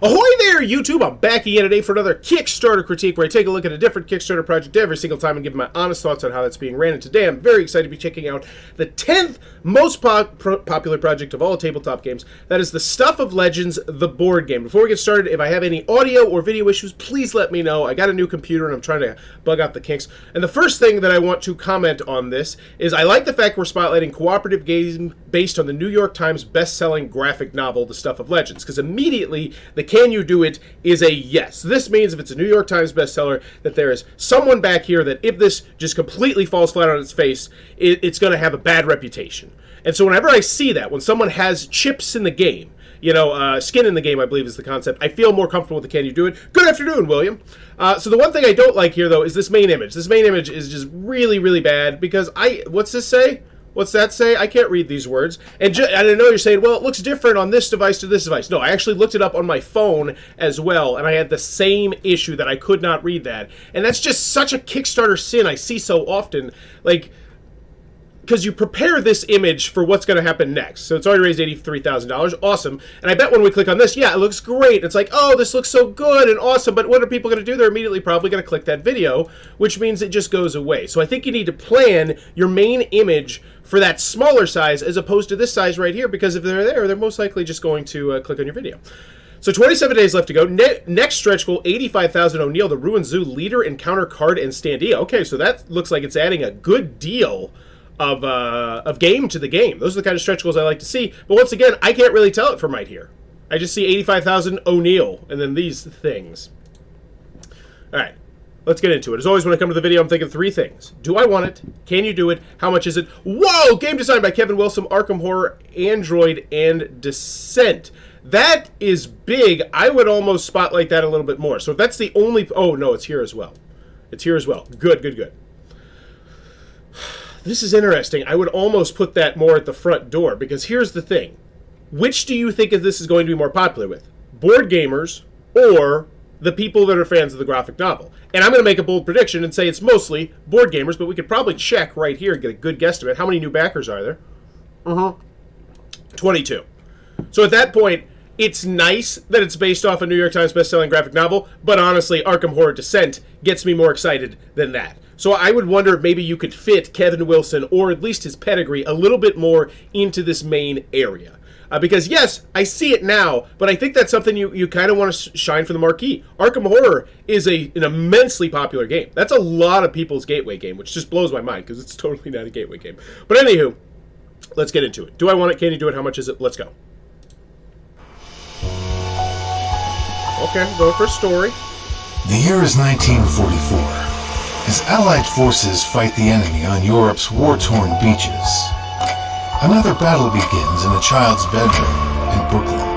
Ahoy there, YouTube! I'm back again today for another Kickstarter critique where I take a look at a different Kickstarter project every single time and give my honest thoughts on how that's being ran. And today I'm very excited to be checking out the 10th most popular project of all tabletop games. That is the Stuff of Legends, the board game. Before we get started, if I have any audio or video issues, please let me know. I got a new computer and I'm trying to bug out the kinks. And the first thing that I want to comment on this is I like the fact we're spotlighting cooperative games based on the New York Times best-selling graphic novel, The Stuff of Legends, because immediately the can you do it is a yes. This means if it's a New York Times bestseller that there is someone back here that if this just completely falls flat on its face, it's going to have a bad reputation. And so whenever I see that, when someone has chips in the game, you know, skin in the game, I believe is the concept, I feel more comfortable with the can you do it. Good afternoon, William. So the one thing I don't like here, though, is this main image. This main image is just really, really bad because what's this say? What's that say? I can't read these words. And I know you're saying, well, it looks different on this device to this device. No, I actually looked it up on my phone as well, and I had the same issue that I could not read that. And that's just such a Kickstarter sin I see so often. Like, because you prepare this image for what's going to happen next. So it's already raised $83,000. Awesome. And I bet when we click on this, yeah, it looks great. It's like, oh, this looks so good and awesome. But what are people going to do? They're immediately probably going to click that video, which means it just goes away. So I think you need to plan your main image for that smaller size as opposed to this size right here, because if they're there, they're most likely just going to click on your video. So 27 days left to go. Next stretch goal, 85,000 O'Neill, the Ruined Zoo leader, encounter card, and standee. Okay, so that looks like it's adding a good deal of game to the game. Those are the kind of stretch goals I like to see. But once again, I can't really tell it from right here. I just see 85,000 O'Neill and then these things. All right, let's get into it. As always, when I come to the video, I'm thinking three things. Do I want it? Can you do it? How much is it? Whoa! Game design by Kevin Wilson, Arkham Horror, Android, and Descent. That is big. I would almost spotlight that a little bit more. So if that's the only... Oh, no, it's here as well. It's here as well. Good, good, good. This is interesting. I would almost put that more at the front door, because here's the thing. Which do you think this is going to be more popular with? Board gamers or the people that are fans of the graphic novel? And I'm going to make a bold prediction and say it's mostly board gamers, but we could probably check right here and get a good guesstimate. How many new backers are there? 22. So at that point, it's nice that it's based off a New York Times bestselling graphic novel, but honestly, Arkham Horror Descent gets me more excited than that. So I would wonder if maybe you could fit Kevin Wilson, or at least his pedigree, a little bit more into this main area. Because yes, I see it now, but I think that's something you kind of want to shine for the marquee. Arkham Horror is an immensely popular game. That's a lot of people's gateway game, which just blows my mind because it's totally not a gateway game. But anywho, let's get into it. Do I want it? Can you do it? How much is it? Let's go. Okay, going for a story. The year is 1944. As Allied forces fight the enemy on Europe's war-torn beaches, another battle begins in a child's bedroom in Brooklyn.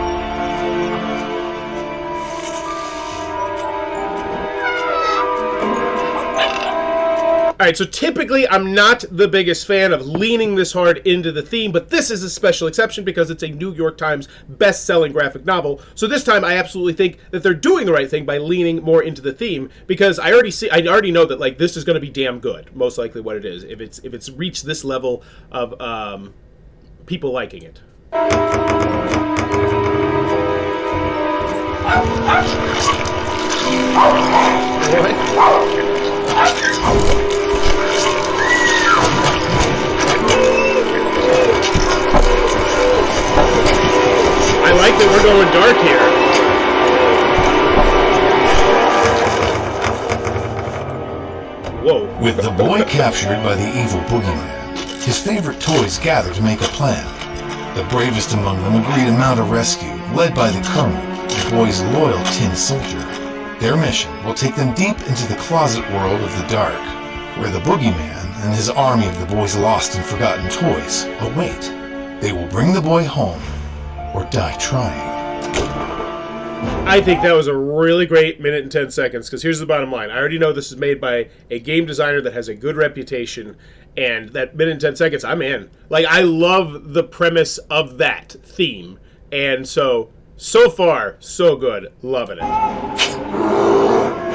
Alright, so typically I'm not the biggest fan of leaning this hard into the theme, but this is a special exception because it's a New York Times best-selling graphic novel. So this time I absolutely think that they're doing the right thing by leaning more into the theme, because I already know that like this is going to be damn good, most likely what it is, if it's reached this level of people liking it. I like that we're going dark here. Whoa. With the boy captured by the evil Boogeyman, his favorite toys gather to make a plan. The bravest among them agree to mount a rescue, led by the Colonel, the boy's loyal tin soldier. Their mission will take them deep into the closet world of the dark, where the Boogeyman and his army of the boy's lost and forgotten toys await. They will bring the boy home, or die trying. I think that was a really great minute and 10 seconds, because here's the bottom line. I already know this is made by a game designer that has a good reputation, and that minute and 10 seconds, I'm in. Like, I love the premise of that theme, and so far, so good. Loving it.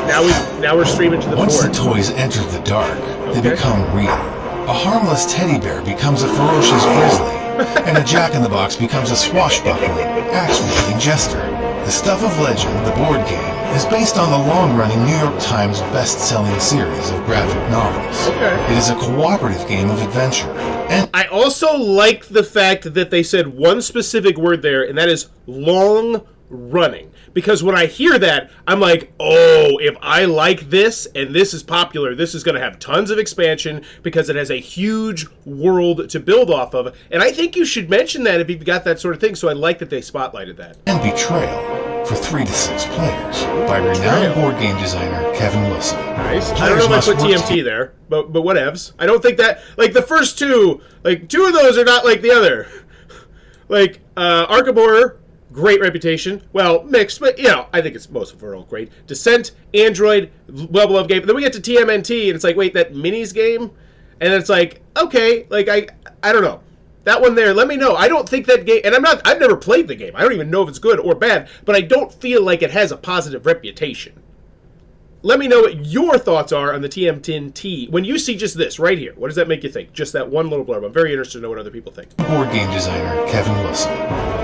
Now we're streaming to the Once board. the toys enter the dark, they become real. A harmless teddy bear becomes a ferocious grizzly, and a jack-in-the-box becomes a swashbuckling, axe-wielding jester. The Stuff of Legend, the board game, is based on the long-running New York Times best-selling series of graphic novels. Okay. It is a cooperative game of adventure. And I also like the fact that they said one specific word there, and that is long running. Because when I hear that, I'm like, oh, if I like this and this is popular, this is going to have tons of expansion because it has a huge world to build off of. And I think you should mention that if you've got that sort of thing. So I like that they spotlighted that. and Betrayal for 3 to 6 players by renowned board game designer Kevin Wilson. Nice. I don't know if I put TMT there, but whatevs. I don't think that, like, the first two, like, two of those are not like the other. Like, Arkham Horror, great reputation. Well, mixed, but, you know, I think it's most of it all great. Descent, Android, well-beloved game. Then we get to TMNT, and it's like, wait, that minis game? And it's like, okay, like, I don't know. That one there, let me know. I don't think that game, and I've never played the game. I don't even know if it's good or bad, but I don't feel like it has a positive reputation. Let me know what your thoughts are on the TMNT. When you see just this right here, what does that make you think? Just that one little blurb. I'm very interested to know what other people think. Board game designer Kevin Wilson.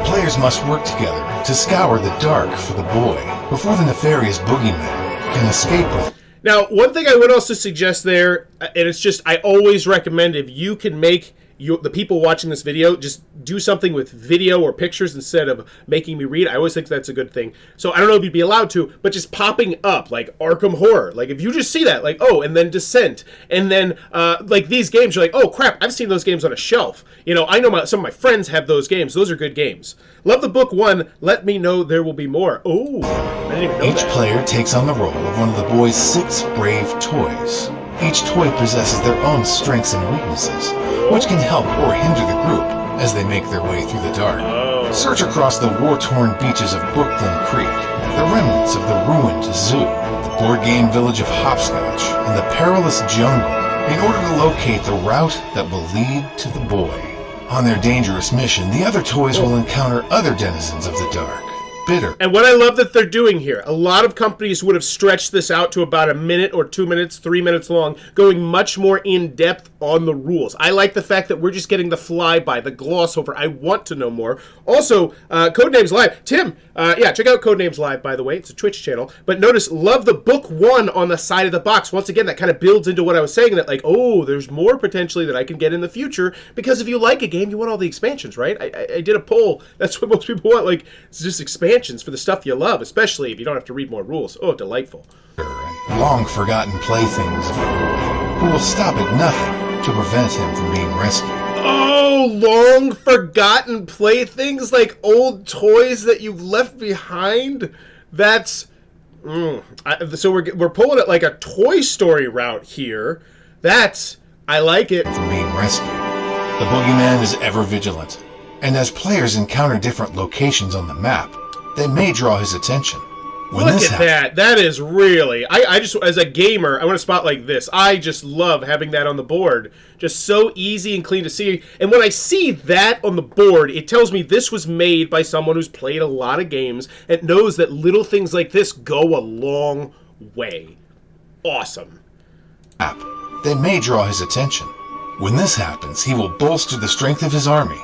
Players must work together to scour the dark for the boy before the nefarious Boogeyman can escape with. Now, one thing I would also suggest there, and it's just, I always recommend if you can make the people watching this video just do something with video or pictures instead of making me read. I always think that's a good thing. So I don't know if you'd be allowed to, but just popping up like Arkham Horror, like if you just see that, like, oh, and then Descent, and then like these games, you're like, oh crap, I've seen those games on a shelf. You know, I know some of my friends have those games. Those are good games. Love the book one. Let me know there will be more. Oh, I didn't even know Each that. player takes on the role of one of the boy's 6 brave toys. Each toy possesses their own strengths and weaknesses, which can help or hinder the group as they make their way through the dark. Search across the war-torn beaches of Brooklyn Creek, the remnants of the ruined zoo, the board game village of Hopscotch, and the perilous jungle in order to locate the route that will lead to the boy. On their dangerous mission, the other toys will encounter other denizens of the dark. Bitter. And what I love that they're doing here, a lot of companies would have stretched this out to about a minute or 2 minutes, 3 minutes long, going much more in depth on the rules. I like the fact that we're just getting the flyby, the gloss over. I want to know more. Also, Codenames Live. Tim, yeah, check out Codenames Live, by the way. It's a Twitch channel. But notice, love the book one on the side of the box. Once again, that kind of builds into what I was saying, that like, oh, there's more potentially that I can get in the future, because if you like a game, you want all the expansions, right? I did a poll. That's what most people want. Like, it's just expansions for the stuff you love, especially if you don't have to read more rules. Oh, delightful. And long-forgotten playthings who will stop at nothing to prevent him from being rescued. Oh, long forgotten playthings, like old toys that you've left behind. That's so we're pulling it like a Toy Story route here. I like it. From being rescued. The Boogeyman is ever vigilant, and as players encounter different locations on the map, they may draw his attention. When Look this at that. That is really... I just, as a gamer, I want a spot like this. I just love having that on the board. Just so easy and clean to see. And when I see that on the board, it tells me this was made by someone who's played a lot of games and knows that little things like this go a long way. Awesome. They may draw his attention. When this happens, he will bolster the strength of his army,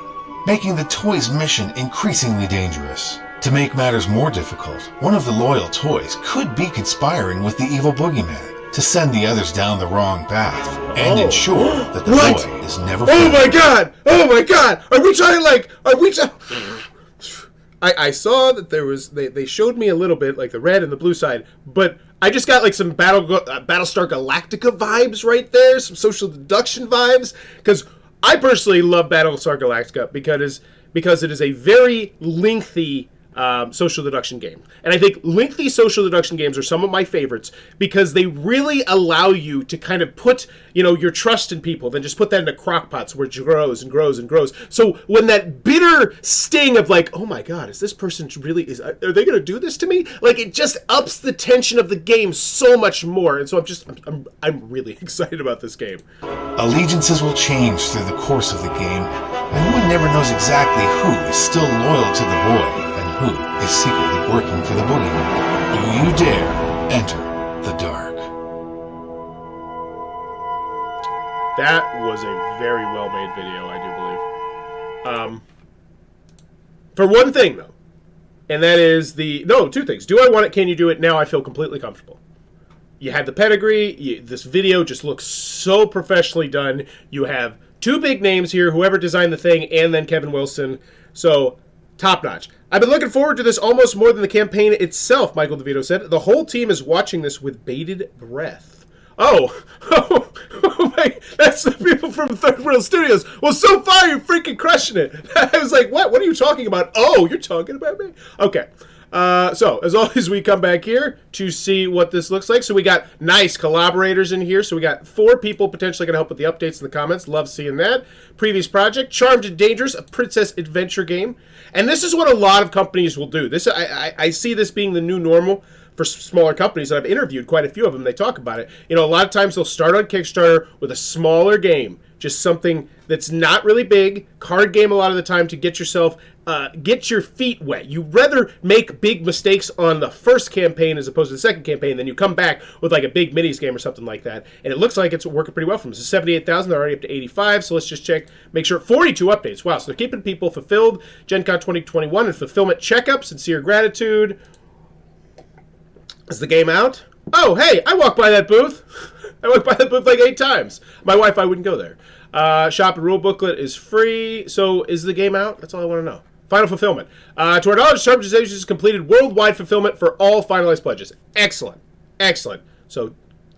making the toy's mission increasingly dangerous. To make matters more difficult, one of the loyal toys could be conspiring with the evil Boogeyman to send the others down the wrong path and ensure that the boy is never found. Oh my god! Oh my god! Are we trying I saw that there was... They showed me a little bit, like the red and the blue side, but I just got like some Battlestar Galactica vibes right there, some social deduction vibes, because I personally love Battlestar Galactica because it is a very lengthy social deduction game. And I think lengthy social deduction games are some of my favorites because they really allow you to kind of put, your trust in people, then just put that into crockpots where it grows and grows and grows. So when that bitter sting of like, oh my god, is this person really, are they going to do this to me? Like, it just ups the tension of the game so much more. And so I'm really excited about this game. Allegiances will change through the course of the game, and one never knows exactly who is still loyal to the boy and who is secretly working for the Boogeyman. Do you dare enter the dark? That was a very well-made video, I do believe. For one thing, though, And that is two things. Do I want it? Can you do it? Now I feel completely comfortable. You had the pedigree. This video just looks so professionally done. You have two big names here, whoever designed the thing, and then Kevin Wilson. So, top notch. I've been looking forward to this almost more than the campaign itself, Michael DeVito said. The whole team is watching this with bated breath. Oh my, that's the people from Third World Studios. Well, so far, you're freaking crushing it. I was like, what? What are you talking about? Oh, you're talking about me? Okay. So, as always, we come back here to see what this looks like. So, we got nice collaborators in here. So, we got 4 people potentially going to help with the updates in the comments. Love seeing that. Previous project, Charmed and Dangerous, a princess adventure game. And this is what a lot of companies will do. This I see this being the new normal for smaller companies, and I've interviewed quite a few of them. They talk about it. You know, a lot of times they'll start on Kickstarter with a smaller game, just something that's not really big, card game a lot of the time to get yourself, get your feet wet. You rather make big mistakes on the first campaign as opposed to the second campaign, then you come back with like a big minis game or something like that. And it looks like it's working pretty well for them. So 78,000, they're already up to 85. So let's just check, make sure 42 updates. Wow, so they're keeping people fulfilled. Gen Con 2021 and fulfillment checkup, sincere gratitude. Is the game out? Oh, hey, I walked by that booth. I walked by that booth like 8 times. My wife, I wouldn't go there. Shop and rule booklet is free. So is the game out? That's all I want to know. Final fulfillment. To our knowledge, Charmed has completed worldwide fulfillment for all finalized pledges. Excellent. Excellent. So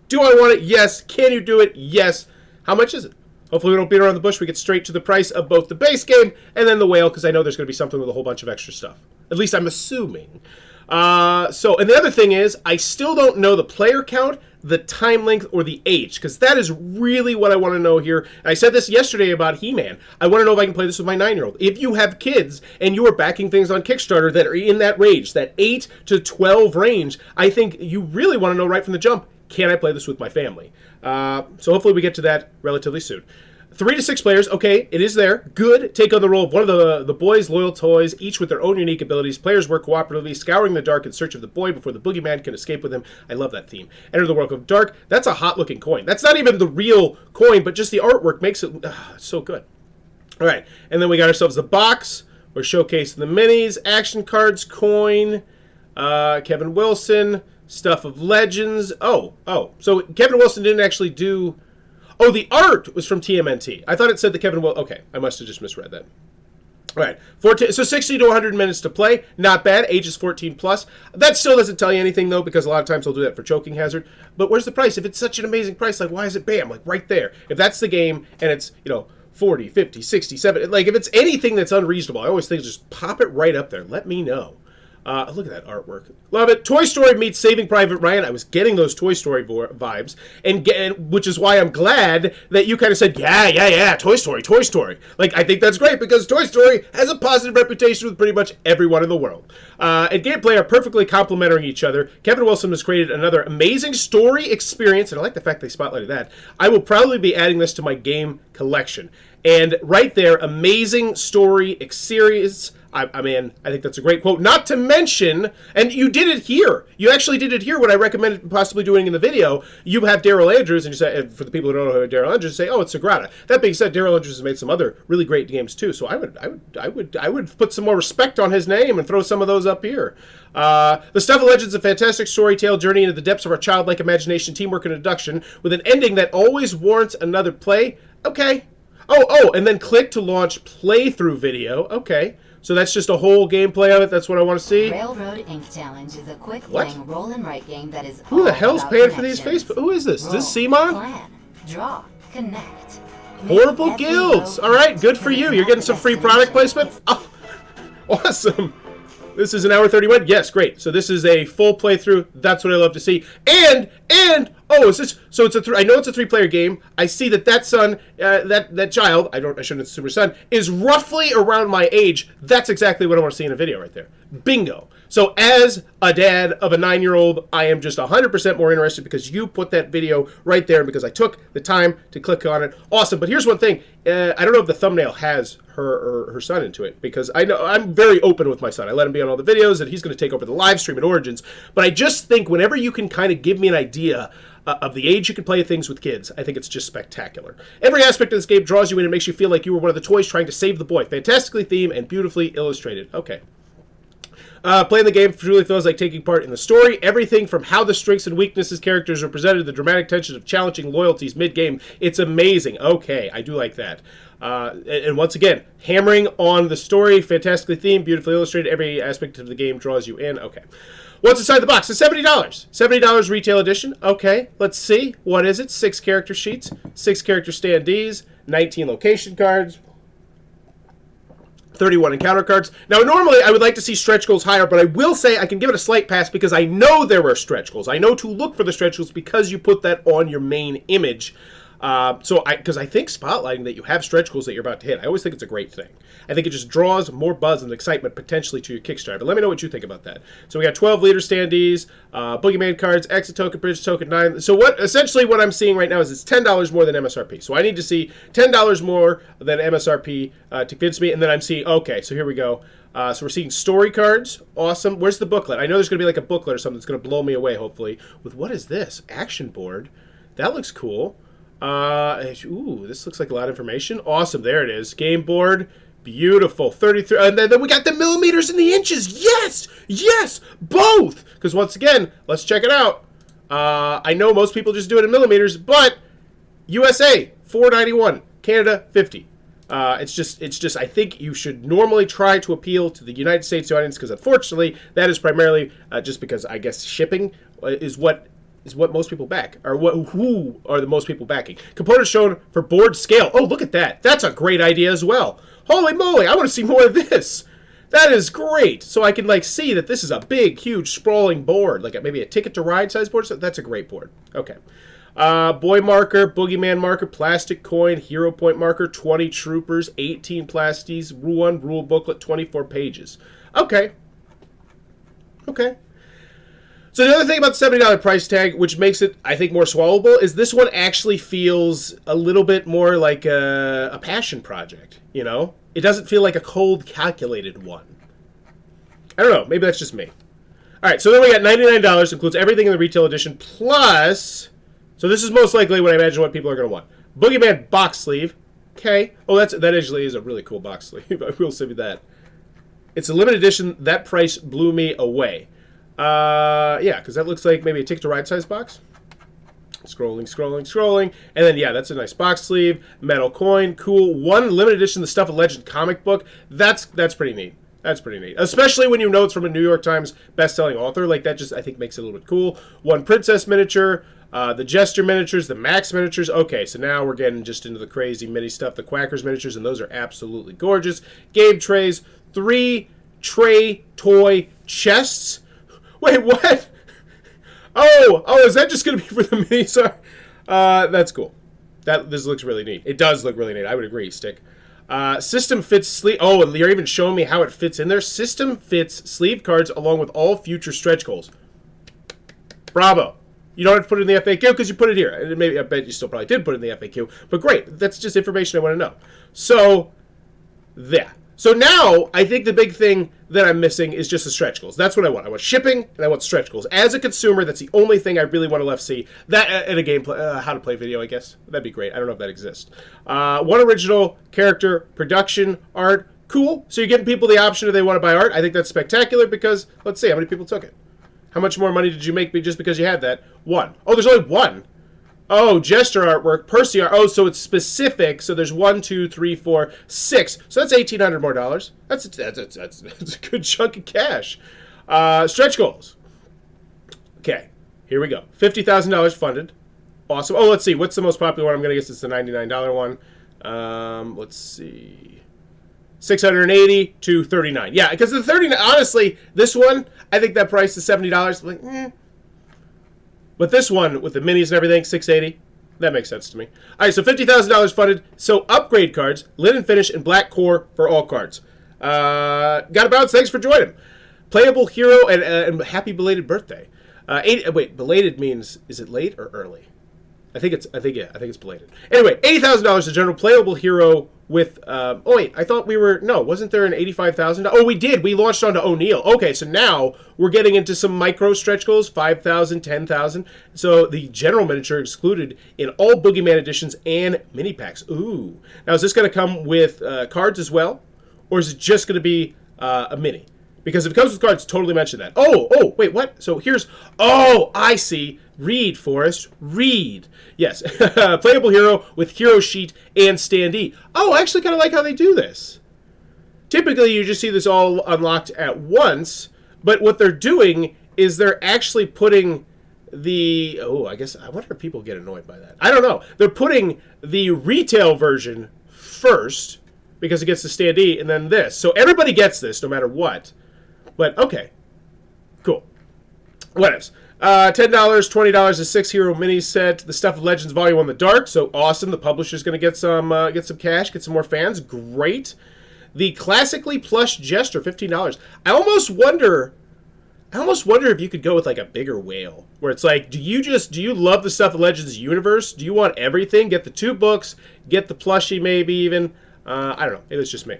do I want it? Yes. Can you do it? Yes. How much is it? Hopefully we don't beat around the bush. We get straight to the price of both the base game and then the whale, because I know there's going to be something with a whole bunch of extra stuff. At least I'm assuming. And the other thing is, I still don't know the player count, the time length, or the age, because that is really what I want to know here. And I said this yesterday about He-Man. I want to know if I can play this with my 9-year-old. If you have kids and you are backing things on Kickstarter that are in that range, that 8 to 12 range, I think you really want to know right from the jump, can I play this with my family? So hopefully we get to that relatively soon. 3 to 6 players, okay, it is there. Good. Take on the role of one of the boy's loyal toys, each with their own unique abilities. Players work cooperatively, scouring the dark in search of the boy before the boogeyman can escape with him. I love that theme. Enter the world of dark. That's a hot-looking coin. That's not even the real coin, but just the artwork makes it so good. All right, and then we got ourselves the box. We're showcasing the minis, action cards, coin, Kevin Wilson, Stuff of Legends. Oh, so Kevin Wilson didn't actually do... Oh, the art was from TMNT. I thought it said the Kevin Will. Okay, I must have just misread that. All right, 60 to 100 minutes to play. Not bad. Age is 14 plus. That still doesn't tell you anything, though, because a lot of times they'll do that for choking hazard. But where's the price? If it's such an amazing price, like, why is it bam? Like, right there. If that's the game and it's, 40, 50, 60, 70, like, if it's anything that's unreasonable, I always think just pop it right up there. Let me know. Look at that artwork. Love it. Toy Story meets Saving Private Ryan. I was getting those Toy Story vibes, and which is why I'm glad that you kind of said, yeah, Toy Story. Like, I think that's great because Toy Story has a positive reputation with pretty much everyone in the world. And gameplay are perfectly complementing each other. Kevin Wilson has created another amazing story experience, and I like the fact they spotlighted that. I will probably be adding this to my game collection. And right there, amazing story experience. I think that's a great quote. Not to mention, and you did it here. You actually did it here when I recommended possibly doing in the video. You have Daryl Andrews, and you say, for the people who don't know who Daryl Andrews, you say, oh, it's Sagrada. That being said, Daryl Andrews has made some other really great games too. So I would put some more respect on his name and throw some of those up here. The Stuff of Legends is a fantastic story tale journey into the depths of our childlike imagination, teamwork, and deduction, with an ending that always warrants another play. Okay. Oh, and then click to launch playthrough video. Okay. So that's just a whole gameplay of it. That's what I want to see. Railroad Ink Challenge is a quick playing roll and write game that is Who the hell's paying for these Facebook? Who is this? Is this Simon? Plan, draw, connect. Horrible Guilds. All right, good for you. You're getting some free product placement. Oh, awesome. This is an hour 31. Yes, great. So this is a full playthrough. That's what I love to see. And is this? So it's I know it's a 3-player game. I see that son, that child. I shouldn't assume her son is roughly around my age. That's exactly what I want to see in a video right there. Bingo. So as a dad of a 9-year-old, I am just 100% more interested because you put that video right there because I took the time to click on it. Awesome. But here's one thing. I don't know if the thumbnail has her son into it because I know I'm very open with my son. I let him be on all the videos and he's going to take over the live stream at Origins. But I just think whenever you can kind of give me an idea of the age you can play things with kids, I think it's just spectacular. Every aspect of this game draws you in and makes you feel like you were one of the toys trying to save the boy. Fantastically themed and beautifully illustrated. Okay. Playing the game truly feels like taking part in the story. Everything from how the strengths and weaknesses characters are presented, the dramatic tension of challenging loyalties mid-game. It's amazing. Okay, I do like that. And once again, hammering on the story, fantastically themed, beautifully illustrated. Every aspect of the game draws you in. Okay. What's inside the box? It's $70. $70 retail edition. Okay, let's see. What is it? 6 character sheets, 6 character standees, 19 location cards, 31 encounter cards. Now, normally I would like to see stretch goals higher, but I will say I can give it a slight pass because I know there were stretch goals. I know to look for the stretch goals because you put that on your main image. Because I think spotlighting that you have stretch goals that you're about to hit, I always think it's a great thing. I think it just draws more buzz and excitement potentially to your Kickstarter. But let me know what you think about that. So we got 12 leader standees, Boogeyman cards, exit token, bridge token 9. So essentially what I'm seeing right now is it's $10 more than MSRP. So I need to see $10 more than MSRP to convince me, and then I'm seeing, okay, so here we go. So we're seeing story cards. Awesome. Where's the booklet? I know there's going to be like a booklet or something that's going to blow me away, hopefully. With what is this? Action board. That looks cool. Ooh, this looks like a lot of information. Awesome. There it is. Game board. Beautiful. 33. And then we got the millimeters and the inches. Yes! Yes! Both! Because once again, let's check it out. I know most people just do it in millimeters, but USA, 491. Canada, 50. It's just. I think you should normally try to appeal to the United States audience because, unfortunately, that is primarily just because I guess shipping is what most people back, or who are the most people backing. Components shown for board scale. Oh, look at that. That's a great idea as well. Holy moly, I want to see more of this. That is great. So I can see that this is a big, huge, sprawling board, like maybe a Ticket to Ride size board. So that's a great board. Okay. Boy marker, Boogeyman marker, plastic coin, hero point marker, 20 troopers, 18 plasties, 1 rule booklet, 24 pages. Okay. Okay. So the other thing about the $70 price tag, which makes it, I think, more swallowable, is this one actually feels a little bit more like a passion project, you know? It doesn't feel like a cold, calculated one. I don't know. Maybe that's just me. All right, so then we got $99. Includes everything in the retail edition, plus... So this is most likely what I imagine what people are going to want. Boogeyman box sleeve. Okay. Oh, that actually is a really cool box sleeve. I will say that. It's a limited edition. That price blew me away. Yeah, because that looks like maybe a Ticket to Ride size box. Scrolling. And then, yeah, that's a nice box sleeve. Metal coin. Cool. 1 limited edition The Stuff of Legend comic book. That's pretty neat. That's pretty neat. Especially when you know it's from a New York Times best-selling author. Like, that just, I think, makes it a little bit cool. 1 princess miniature. The Jester miniatures. The Max miniatures. Okay, so now we're getting just into the crazy mini stuff. The Quackers miniatures, and those are absolutely gorgeous. Game trays. 3 tray toy chests. Wait, what? Oh, is that just going to be for the minis? That's cool. This looks really neat. It does look really neat. I would agree, Stick. System fits sleeve. Oh, and they're even showing me how it fits in there. System fits sleeve cards along with all future stretch goals. Bravo. You don't have to put it in the FAQ because you put it here. And maybe I bet you still probably did put it in the FAQ. But great. That's just information I want to know. So, there. So now, I think the big thing that I'm missing is just the stretch goals. That's what I want. I want shipping, and I want stretch goals. As a consumer, that's the only thing I really want to left see. That in a gameplay, how to play video, I guess. That'd be great. I don't know if that exists. 1 original character production art. Cool. So you're giving people the option if they want to buy art. I think that's spectacular because, let's see, how many people took it? How much more money did you make just because you had that? 1. Oh, there's only 1. Oh, gesture artwork, Percy art. Oh, so it's specific. So there's 1, 2, 3, 4, 6. So that's $1,800 more dollars. That's a good chunk of cash. Stretch goals. Okay, here we go. $50,000 funded. Awesome. Oh, let's see. What's the most popular one? I'm gonna guess it's the $99 one. Let's see. 680 to 39. Yeah, because the 39. Honestly, this one, I think that price is $70. Like, But this one, with the minis and everything, $680. That makes sense to me. All right, so $50,000 funded. So upgrade cards, linen finish, and black core for all cards. Got a bounce. Thanks for joining. Playable hero and happy belated birthday. Wait, belated means, is it late or early? I think it's belated. Anyway, $80,000 a general playable hero with, oh wait, I thought we were, no, wasn't there an $85,000? Oh, we did. We launched onto O'Neill. Okay, so now we're getting into some micro stretch goals, 5,000, 10,000. So the general miniature excluded in all Boogeyman editions and mini packs. Ooh. Now, is this going to come with cards as well? Or is it just going to be a mini? Because if it comes with cards, totally mention that. Oh, wait, what? So here's... Oh, I see. Read, Forrest. Read. Yes. Playable hero with hero sheet and standee. Oh, I actually kind of like how they do this. Typically, you just see this all unlocked at once. But what they're doing is they're actually putting the... Oh, I wonder if people get annoyed by that. I don't know. They're putting the retail version first because it gets the standee and then this. So everybody gets this no matter what. But, okay. Cool. What else? $10, $20, a 6-hero mini set. The Stuff of Legends Volume 1 The Dark. So, awesome. The publisher's going to get some cash, get some more fans. Great. The Classically Plush Jester, $15. I almost wonder if you could go with, like, a bigger whale. Where it's like, do you love the Stuff of Legends universe? Do you want everything? Get the 2 books. Get the plushie, maybe, even. I don't know. Maybe it's just me.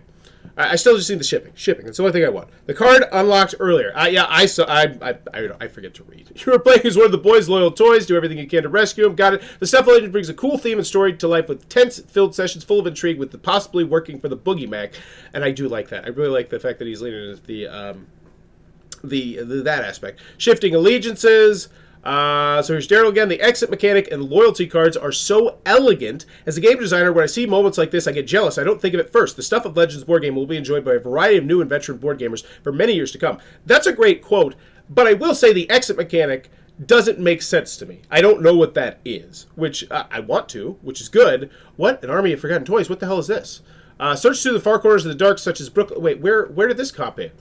I still just need the shipping. Shipping. That's the only thing I want. The card unlocked earlier. I forget to read. You are playing as one of the boys' loyal toys. Do everything you can to rescue him. Got it. The Stuff of Legends brings a cool theme and story to life with tense-filled sessions full of intrigue with the possibly working for the Boogeyman. And I do like that. I really like the fact that he's leaning into that aspect. Shifting allegiances. So here's Daryl again. The exit mechanic and loyalty cards are so elegant. As a game designer, when I see moments like this, I get jealous. I don't think of it first. The Stuff of Legends board game will be enjoyed by a variety of new and veteran board gamers for many years to come. That's a great quote, but I will say the exit mechanic doesn't make sense to me. I don't know what that is, which I want to, which is good. What? An army of forgotten toys? What the hell is this? Search through the far corners of the dark, such as Brooklyn. Wait, where did this cop in?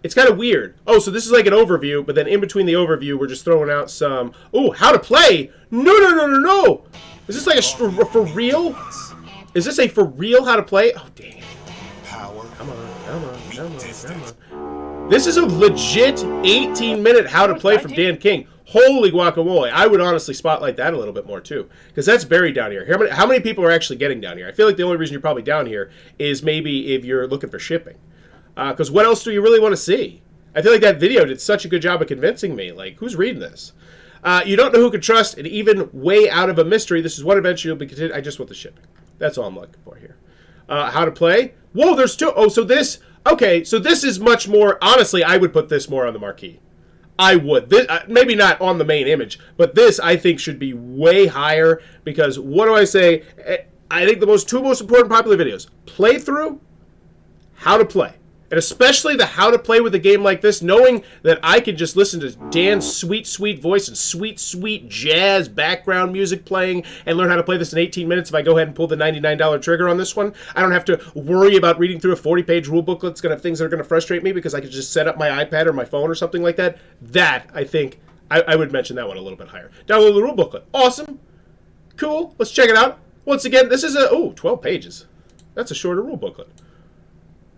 It's kind of weird. Oh, so this is like an overview, but then in between the overview, we're just throwing out some... Oh, how to play? No. Is this like a for real? Is this a for real how to play? Oh, dang it. Come on. This is a legit 18-minute how to play from Dan King. Holy guacamole. I would honestly spotlight that a little bit more, too. Because that's buried down here. How many people are actually getting down here? I feel like the only reason you're probably down here is maybe if you're looking for shipping. Because what else do you really want to see? I feel like that video did such a good job of convincing me. Like, who's reading this? You don't know who could trust, and even way out of a mystery. This is one adventure you'll be continued. I just want the shipping. That's all I'm looking for here. How to play? Whoa, there's 2. Oh, so this... Okay, so this is much more... Honestly, I would put this more on the marquee. I would. This, maybe not on the main image, but this, I think, should be way higher. Because, what do I say? I think the 2 most important popular videos. Playthrough, how to play. And especially the how to play with a game like this, knowing that I could just listen to Dan's sweet, sweet voice and sweet, sweet jazz background music playing and learn how to play this in 18 minutes if I go ahead and pull the $99 trigger on this one. I don't have to worry about reading through a 40-page rule booklet. It's going to have things that are going to frustrate me because I could just set up my iPad or my phone or something like that. That, I think, I would mention that one a little bit higher. Download the rule booklet. Awesome. Cool. Let's check it out. Once again, this is 12 pages. That's a shorter rule booklet.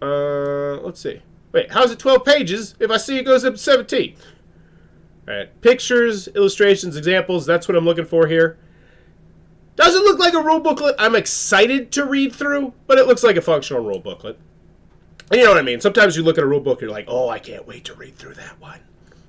Let's see. Wait, how's it 12 pages if I see it goes up to 17? Alright, pictures, illustrations, examples, that's what I'm looking for here. Doesn't look like a rule booklet I'm excited to read through, but it looks like a functional rule booklet. And you know what I mean? Sometimes you look at a rule book and you're like, oh, I can't wait to read through that one.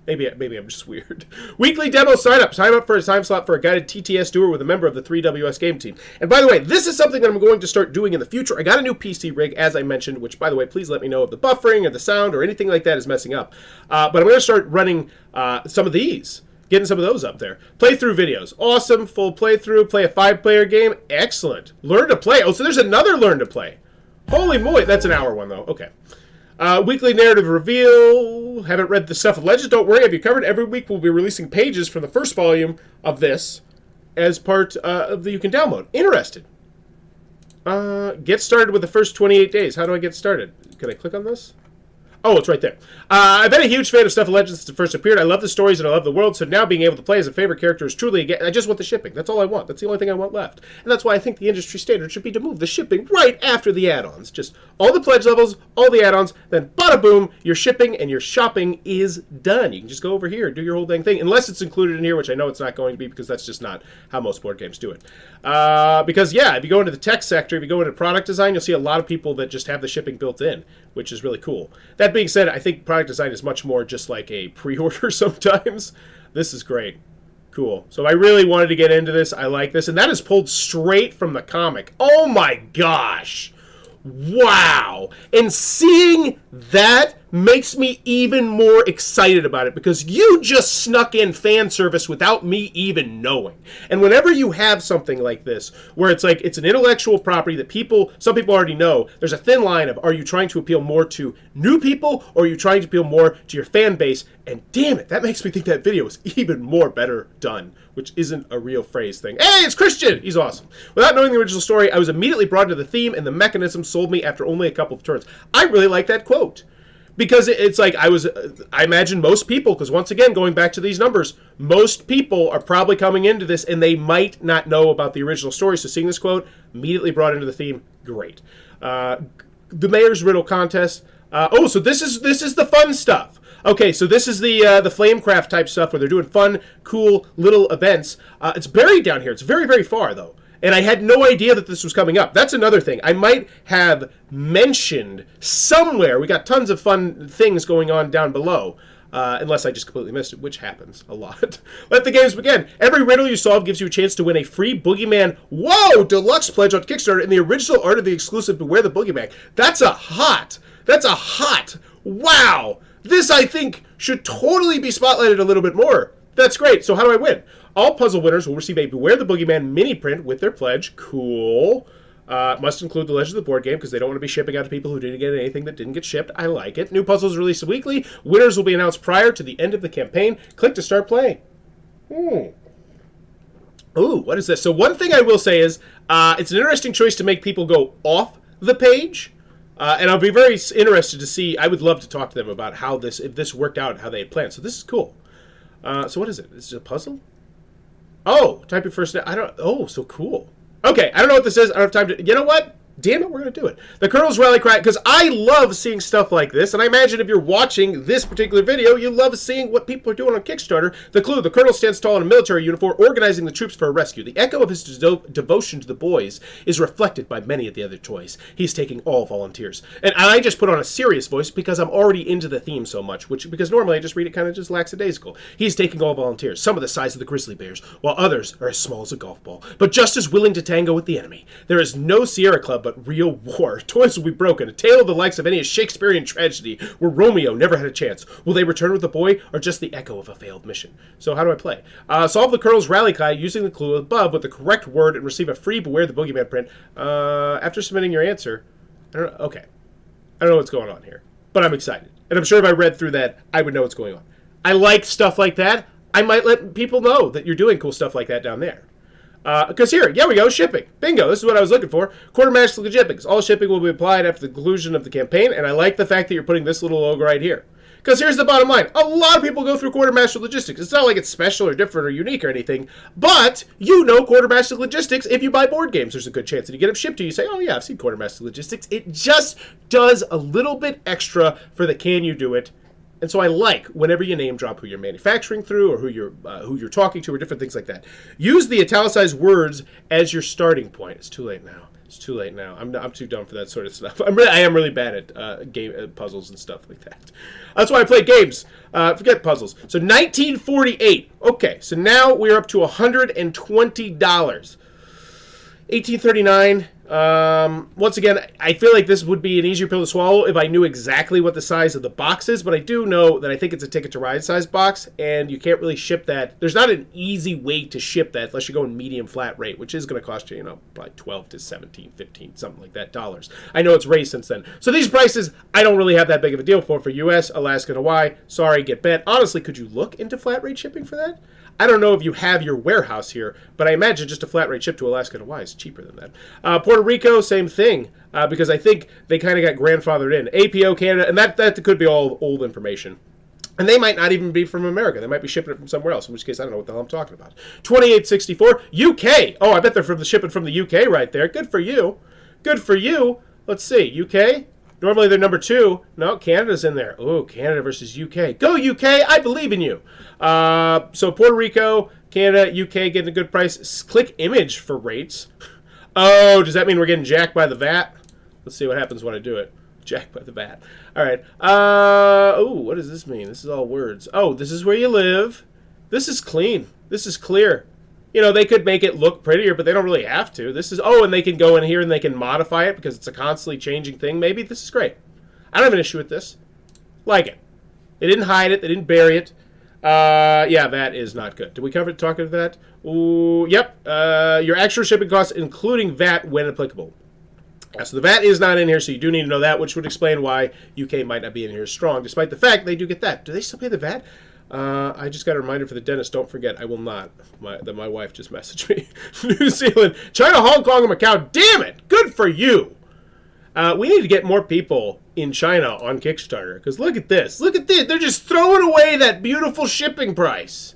Maybe I'm just weird. Weekly demo sign-up. Sign up for a time slot for a guided TTS tour with a member of the 3WS game team. And by the way, this is something that I'm going to start doing in the future. I got a new PC rig, as I mentioned, which, by the way, please let me know if the buffering or the sound or anything like that is messing up. But I'm going to start running some of these. Getting some of those up there. Playthrough videos. Awesome. Full playthrough. Play a 5-player game. Excellent. Learn to play. Oh, so there's another learn to play. Holy moly. That's an hour one, though. Okay. Weekly narrative reveal. Haven't read the Stuff of Legends? Don't worry, have you covered? Every week we'll be releasing pages from the first volume of this as part of the you can download. Interested. Get started with the first 28 days. How do I get started? Can I click on this? Oh, it's right there. I've been a huge fan of Stuff of Legends since it first appeared. I love the stories and I love the world, so now being able to play as a favorite character is truly... I just want the shipping. That's all I want. That's the only thing I want left. And that's why I think the industry standard should be to move the shipping right after the add-ons. Just all the pledge levels, all the add-ons, then bada boom, your shipping and your shopping is done. You can just go over here and do your whole dang thing, unless it's included in here, which I know it's not going to be because that's just not how most board games do it. Because, yeah, if you go into the tech sector, if you go into product design, you'll see a lot of people that just have the shipping built in, which is really cool. That being said, I think product design is much more just like a pre-order sometimes. This is great. Cool. So I really wanted to get into this. I like this. And that is pulled straight from the comic. Oh my gosh. Wow. And seeing that makes me even more excited about it because you just snuck in fan service without me even knowing. And whenever you have something like this, where it's like it's an intellectual property that some people already know, there's a thin line of, are you trying to appeal more to new people or are you trying to appeal more to your fan base? And damn it, that makes me think that video is even more better done, which isn't a real phrase thing. Hey, it's Christian! He's awesome. Without knowing the original story, I was immediately brought into the theme and the mechanism sold me after only a couple of turns. I really like that quote. Because it's like, I imagine most people, because once again, going back to these numbers, most people are probably coming into this and they might not know about the original story. So seeing this quote, immediately brought into the theme, great. The Mayor's Riddle Contest. So this is the fun stuff. Okay, so this is the Flamecraft type stuff where they're doing fun, cool little events. It's buried down here. It's very, very far, though. And I had no idea that this was coming up. That's another thing. I might have mentioned somewhere. We got tons of fun things going on down below. Unless I just completely missed it, which happens a lot. Let the games begin. Every riddle you solve gives you a chance to win a free Boogeyman, deluxe pledge on Kickstarter and the original art of the exclusive Beware the Boogeyman. That's a hot, wow. This, I think, should totally be spotlighted a little bit more. That's great. So how do I win? All puzzle winners will receive a Beware the Boogeyman mini print with their pledge. Cool. Must include the legend of the board game because they don't want to be shipping out to people who didn't get anything that didn't get shipped. I like it. New puzzles released weekly. Winners will be announced prior to the end of the campaign. Click to start playing. Ooh, what is this? So one thing I will say is it's an interesting choice to make people go off the page. And I'll be very interested to see. I would love to talk to them about how if this worked out, how they had planned. So this is cool. So what is it? Is it a puzzle? Oh, type your first name. So cool. Okay, I don't know what this is. I don't have time to. You know what? Damn it, we're going to do it. The Colonel's Rally Cry, because I love seeing stuff like this, and I imagine if you're watching this particular video, you love seeing what people are doing on Kickstarter. The clue, the Colonel stands tall in a military uniform, organizing the troops for a rescue. The echo of his devotion to the boys is reflected by many of the other toys. He's taking all volunteers. And I just put on a serious voice because I'm already into the theme so much, because normally I just read it kind of just lackadaisical. He's taking all volunteers, some of the size of the grizzly bears, while others are as small as a golf ball, but just as willing to tango with the enemy. There is no Sierra Club, but real war. Toys will be broken. A tale of the likes of any Shakespearean tragedy where Romeo never had a chance. Will they return with the boy or just the echo of a failed mission? So how do I play? Solve the Colonel's Rally Cry using the clue above with the correct word and receive a free Beware the Boogeyman print. After submitting your answer, I don't know. Okay. I don't know what's going on here, but I'm excited. And I'm sure if I read through that, I would know what's going on. I like stuff like that. I might let people know that you're doing cool stuff like that down there. Because here we go, shipping. Bingo, this is what I was looking for. Quartermaster logistics. All shipping will be applied after the conclusion of the campaign, and I like the fact that you're putting this little logo right here. Because here's the bottom line. A lot of people go through Quartermaster Logistics. It's not like it's special or different or unique or anything, but you know Quartermaster Logistics if you buy board games. There's a good chance that you get them shipped to you. You say, oh yeah, I've seen Quartermaster Logistics. It just does a little bit extra for the can you do it. And so I like whenever you name drop who you're manufacturing through or who you're talking to or different things like that. Use the italicized words as your starting point. It's too late now. It's too late now. I'm too dumb for that sort of stuff. I am really bad at game puzzles and stuff like that. That's why I play games. Forget puzzles. So 1948. Okay, so now we're up to $120. 1839. Once again, I feel like this would be an easier pill to swallow if I knew exactly what the size of the box is, but I do know that I think it's a Ticket to Ride size box, and you can't really ship that. There's not an easy way to ship that unless you go in medium flat rate, which is going to cost you, probably 12 to 17, 15, something like that, dollars. I know it's raised since then. So these prices, I don't really have that big of a deal for US, Alaska, and Hawaii. Sorry, get bent. Honestly, could you look into flat rate shipping for that? I don't know if you have your warehouse here, but I imagine just a flat rate ship to Alaska and Hawaii is cheaper than that. Puerto Rico, same thing, because I think they kind of got grandfathered in. APO, Canada, and that could be all old information. And they might not even be from America. They might be shipping it from somewhere else, in which case I don't know what the hell I'm talking about. 2864, UK. Oh, I bet they're shipping from the UK right there. Good for you. Good for you. Let's see, UK? Normally they're number 2. No, Canada's in there. Oh, Canada versus UK. Go UK, I believe in you. So Puerto Rico, Canada, UK getting a good price. Click image for rates. Oh, does that mean we're getting jacked by the VAT? Let's see what happens when I do it. Jacked by the VAT. All right. Oh, what does this mean? This is all words. Oh, this is where you live. This is clean. This is clear. They could make it look prettier, but they don't really have to. And they can go in here and they can modify it because it's a constantly changing thing. Maybe this is great. I don't have an issue with this. Like it. They didn't hide it. They didn't bury it. Yeah, that is not good. Did we cover talking to that? Ooh, yep. Your extra shipping costs, including VAT when applicable. So the VAT is not in here, so you do need to know that, which would explain why UK might not be in here strong, despite the fact they do get that. Do they still pay the VAT? I just got a reminder for the dentist. Don't forget, I will not. My wife just messaged me. New Zealand, China, Hong Kong, and Macau. Damn it! Good for you. We need to get more people in China on Kickstarter, because look at this. Look at this. They're just throwing away that beautiful shipping price.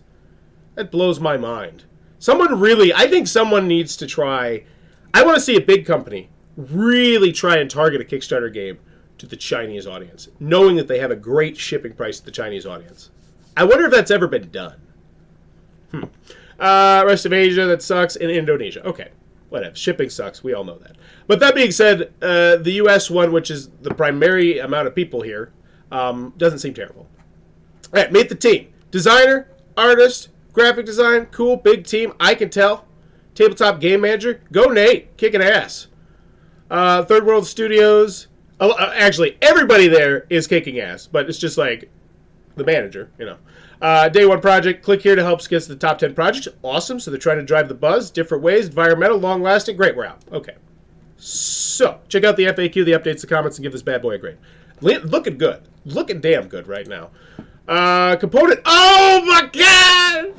That blows my mind. I think someone needs to try. I want to see a big company really try and target a Kickstarter game to the Chinese audience, knowing that they have a great shipping price to the Chinese audience. I wonder if that's ever been done. Rest of Asia, that sucks. And Indonesia. Okay, whatever. Shipping sucks. We all know that. But that being said, the U.S. one, which is the primary amount of people here, doesn't seem terrible. All right, meet the team. Designer, artist, graphic design, cool, big team. I can tell. Tabletop game manager. Go Nate. Kicking ass. Third World Studios. Actually, everybody there is kicking ass, but it's just like the manager, you know. Day one project. Click here to help us get to the top 10 projects. Awesome. So they're trying to drive the buzz different ways. Environmental, long lasting. Great. We're out. Okay. So check out the FAQ, the updates, the comments, and give this bad boy a grade. Looking good. Looking damn good right now. Component. Oh my god!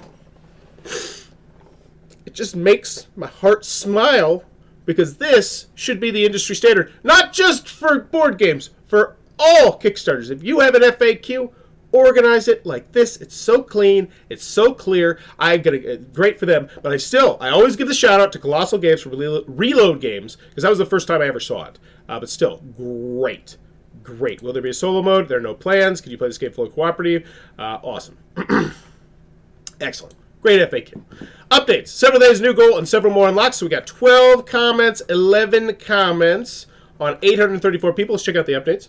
It just makes my heart smile. Because this should be the industry standard. Not just for board games, for all Kickstarters. If you have an FAQ, organize it like this. It's so clean. It's so clear. Great for them. But I always give the shout out to Colossal Games for Reload Games. Because that was the first time I ever saw it. But still, great. Great. Will there be a solo mode? There are no plans. Can you play this game fully cooperative? Awesome. Excellent. Great FAQ. Updates. Several days, new goal, and several more unlocked. So we got 12 comments, 11 comments on 834 people. Let's check out the updates.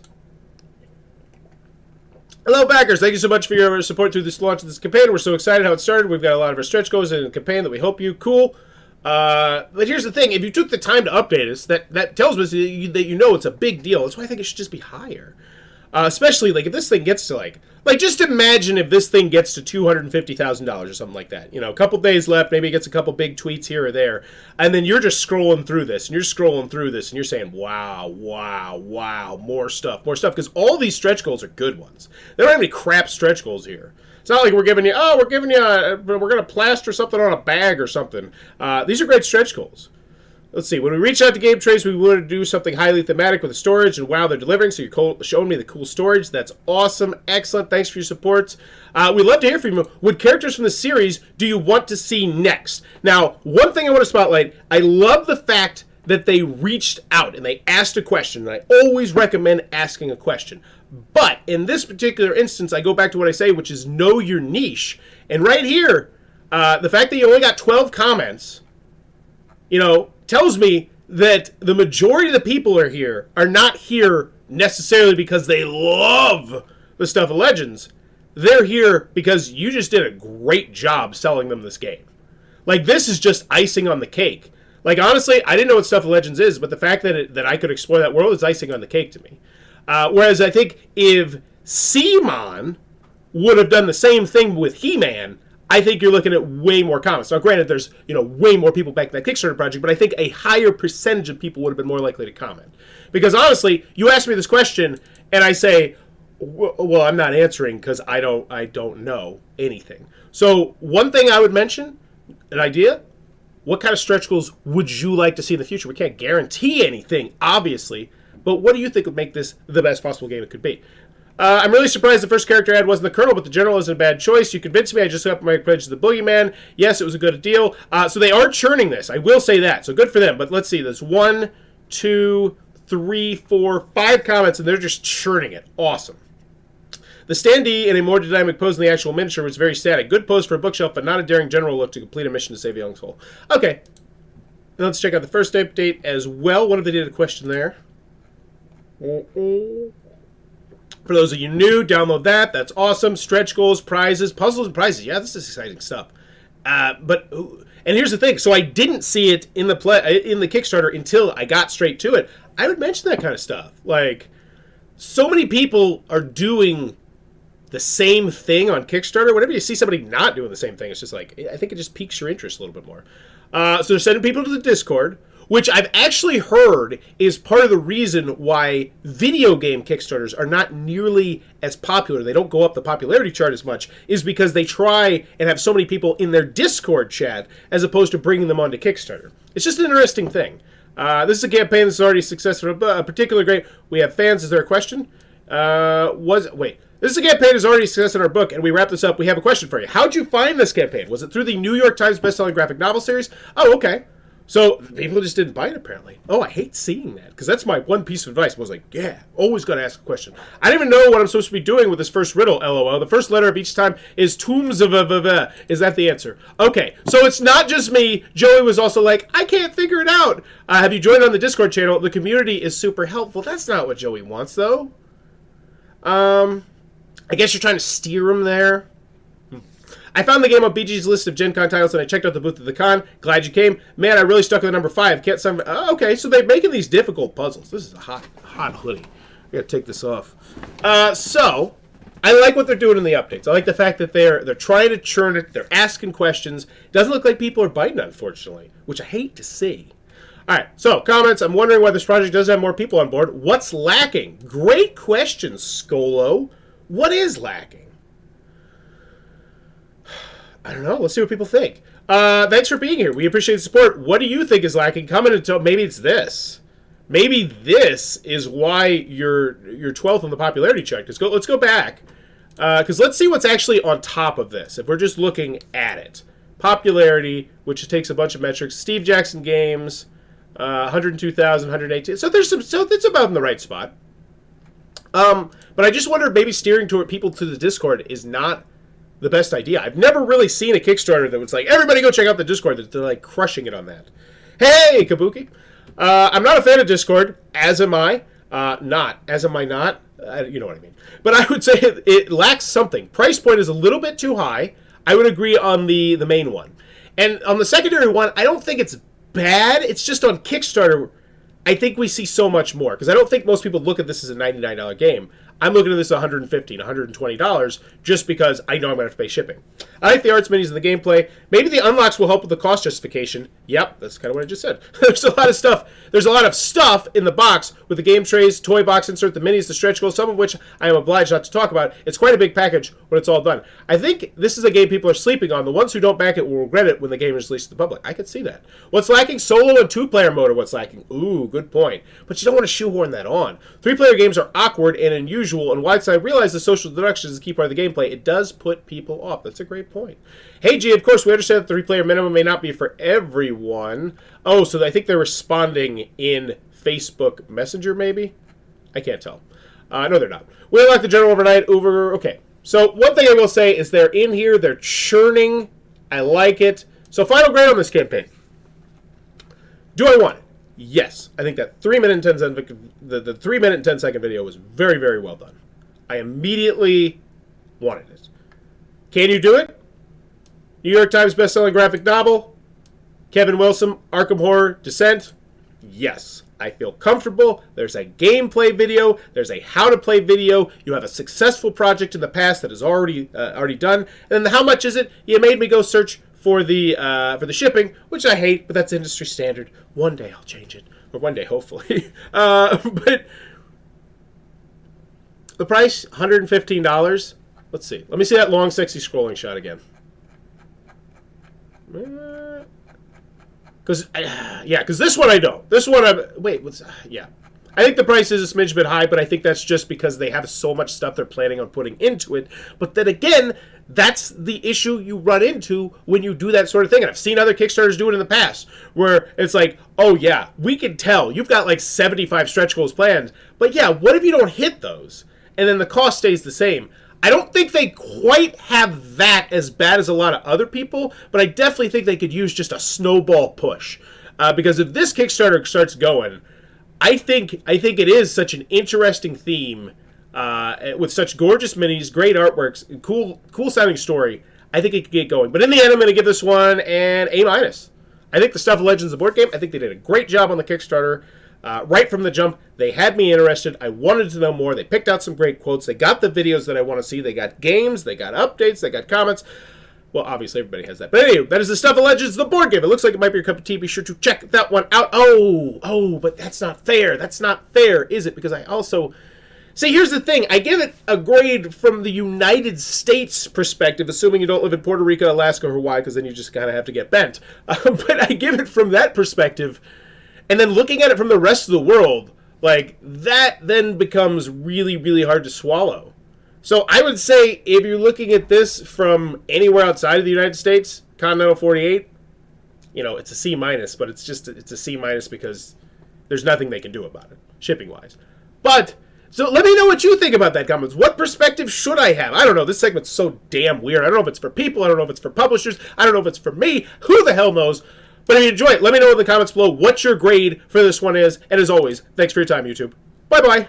Hello, backers. Thank you so much for your support through this launch of this campaign. We're so excited how it started. We've got a lot of our stretch goals in the campaign that we hope you cool. But here's the thing. If you took the time to update us, that tells us that you know it's a big deal. That's why I think it should just be higher. Especially, like, if this thing gets to, like, just imagine if this thing gets to $250,000 or something like that. You know, a couple days left, maybe it gets a couple big tweets here or there, and then you're just scrolling through this, and you're scrolling through this, and you're saying, wow, wow, wow, more stuff, because all these stretch goals are good ones. They don't have any crap stretch goals here. It's not like we're giving you, we're going to plaster something on a bag or something. These are great stretch goals. Let's see. When we reached out to Game Trace, we wanted to do something highly thematic with the storage, and wow, they're delivering. So you're showing me the cool storage. That's awesome. Excellent. Thanks for your support. We'd love to hear from you. What characters from the series do you want to see next? Now, one thing I want to spotlight, I love the fact that they reached out and they asked a question. And I always recommend asking a question. But in this particular instance, I go back to what I say, which is know your niche. And right here, the fact that you only got 12 comments, you know, tells me that the majority of the people are not here necessarily because they love the stuff of Legends. They're here because you just did a great job selling them this game. Like, this is just icing on the cake. Like, honestly, I didn't know what Stuff of Legends is, but the fact that I could explore that world is icing on the cake to me. Whereas I think if Seamon would have done the same thing with He-Man, I think you're looking at way more comments. Now, granted, there's way more people back in that Kickstarter project, but I think a higher percentage of people would have been more likely to comment. Because honestly, you ask me this question, and I say, well, I'm not answering because I don't know anything. So one thing I would mention, an idea, what kind of stretch goals would you like to see in the future? We can't guarantee anything, obviously, but what do you think would make this the best possible game it could be? I'm really surprised the first character ad wasn't the Colonel, but the General isn't a bad choice. You convinced me. I just got my pledge to the Boogeyman. Yes, it was a good deal. So they are churning this. I will say that. So good for them. But let's see. There's 1, 2, 3, 4, 5 comments, and they're just churning it. Awesome. The standee in a more dynamic pose than the actual miniature was very static. Good pose for a bookshelf, but not a daring general look to complete a mission to save a young soul. Okay. Now let's check out the first update as well. What if they did a question there? For those of you new, download that. That's awesome. Stretch goals, prizes, puzzles, and prizes. Yeah, this is exciting stuff. And here's the thing. So I didn't see it in the Kickstarter until I got straight to it. I would mention that kind of stuff. Like, so many people are doing the same thing on Kickstarter, whenever you see somebody not doing the same thing, it's just like, I think it just piques your interest a little bit more. So they're sending people to the Discord, which I've actually heard is part of the reason why video game Kickstarters are not nearly as popular. They don't go up the popularity chart as much, is because they try and have so many people in their Discord chat as opposed to bringing them onto Kickstarter. It's just an interesting thing. This is a campaign that's already successful, particularly great. We have fans. Is there a question? This is a campaign that's already success in our book, and we wrap this up. We have a question for you. How'd you find this campaign? Was it through the New York Times bestselling graphic novel series? Oh, okay. So people just didn't buy it, apparently. Oh, I hate seeing that, because that's my one piece of advice. I was like, yeah, always got to ask a question. I don't even know what I'm supposed to be doing with this first riddle, LOL. The first letter of each time is tombs of a. Is that the answer? Okay, so it's not just me. Joey was also like, I can't figure it out. Have you joined on the Discord channel? The community is super helpful. That's not what Joey wants, though. I guess you're trying to steer him there. I found the game on BG's list of Gen Con titles, and I checked out the booth at the con. Glad you came. Man, I really stuck with number 5. Can't some. Okay, so they're making these difficult puzzles. This is a hot hoodie. I gotta take this off. So I like what they're doing in the updates. I like the fact that they're trying to churn it. They're asking questions. It doesn't look like people are biting, unfortunately, which I hate to see. All right, so comments. I'm wondering why this project doesn't have more people on board. What's lacking? Great question, Scolo. What is lacking? I don't know. Let's see what people think. Thanks for being here. We appreciate the support. What do you think is lacking? Comment and tell. Maybe it's this. Maybe this is why you're 12th on the popularity chart. Let's go back. Because let's see what's actually on top of this. If we're just looking at it. Popularity, which takes a bunch of metrics. Steve Jackson games, 102,000, 118. So it's about in the right spot. But I just wonder, maybe steering toward people to the Discord is not the best idea. I've never really seen a Kickstarter that was like, everybody go check out the Discord. They're like crushing it on that. Hey, Kabuki. I'm not a fan of Discord, as am I. Not. As am I not? You know what I mean. But I would say it lacks something. Price point is a little bit too high. I would agree on the main one. And on the secondary one, I don't think it's bad. It's just on Kickstarter, I think we see so much more. Because I don't think most people look at this as a $99 game. I'm looking at this at $115, $120 just because I know I'm going to have to pay shipping. I like the arts minis and the gameplay. Maybe the unlocks will help with the cost justification. Yep, that's kind of what I just said. There's a lot of stuff. There's a lot of stuff in the box with the game trays, toy box insert, the minis, the stretch goals, some of which I am obliged not to talk about. It's quite a big package when it's all done. I think this is a game people are sleeping on. The ones who don't back it will regret it when the game is released to the public. I could see that. What's lacking? Solo and 2-player mode are what's lacking. Ooh, good point. But you don't want to shoehorn that on. 3-player games are awkward and unusual, and whilst I realize the social deduction is a key part of the gameplay, it does put people off. That's a great point. Hey, G, of course, we understand that the 3-player minimum may not be for everyone. Oh, so I think they're responding in Facebook Messenger, maybe? I can't tell. No, they're not. We unlock the general overnight over... Okay. So one thing I will say is they're in here. They're churning. I like it. So final grade on this campaign. Do I want it? Yes. I think that 3-minute and 10 second, the 3-minute and 10-second video was very, very well done. I immediately wanted it. Can you do it? New York Times bestselling graphic novel. Kevin Wilson, Arkham Horror, Descent. Yes. I feel comfortable. There's a gameplay video. There's a how-to-play video. You have a successful project in the past that is already done. And then how much is it? You made me go search for the shipping, which I hate, but that's industry standard. One day I'll change it. Or one day, hopefully. But the price, $115. Let's see. Let me see that long, sexy scrolling shot again. Because this one I don't. This one I think the price is a smidge bit high, but I think that's just because they have so much stuff they're planning on putting into it. But then again, that's the issue you run into when you do that sort of thing. And I've seen other Kickstarters do it in the past, where it's like, oh yeah, we can tell you've got like 75 stretch goals planned, but yeah, what if you don't hit those? And then the cost stays the same. I don't think they quite have that as bad as a lot of other people, but I definitely think they could use just a snowball push. Because if this Kickstarter starts going, I think it is such an interesting theme with such gorgeous minis, great artworks, and cool sounding story. I think it could get going. But in the end, I'm going to give this one an A-. I think the stuff of Legends of the Board Game, I think they did a great job on the Kickstarter. Right from the jump, they had me interested. I wanted to know more. They picked out some great quotes. They got the videos that I want to see. They got games. They got updates. They got comments. Well, obviously, everybody has that. But anyway, that is the Stuff of Legends, the board game. It looks like it might be your cup of tea. Be sure to check that one out. Oh, but that's not fair. That's not fair, is it? Because I also... See, here's the thing. I give it a grade from the United States perspective, assuming you don't live in Puerto Rico, Alaska, or Hawaii, because then you just kind of have to get bent. But I give it from that perspective. And then looking at it from the rest of the world, like, that then becomes really, really hard to swallow. So I would say if you're looking at this from anywhere outside of the United States, Continental 48, you know, it's a C-, but it's a C- because there's nothing they can do about it, shipping-wise. But, so let me know what you think about that, comments. What perspective should I have? I don't know. This segment's so damn weird. I don't know if it's for people. I don't know if it's for publishers. I don't know if it's for me. Who the hell knows? But if you enjoy it, let me know in the comments below what your grade for this one is. And as always, thanks for your time, YouTube. Bye-bye.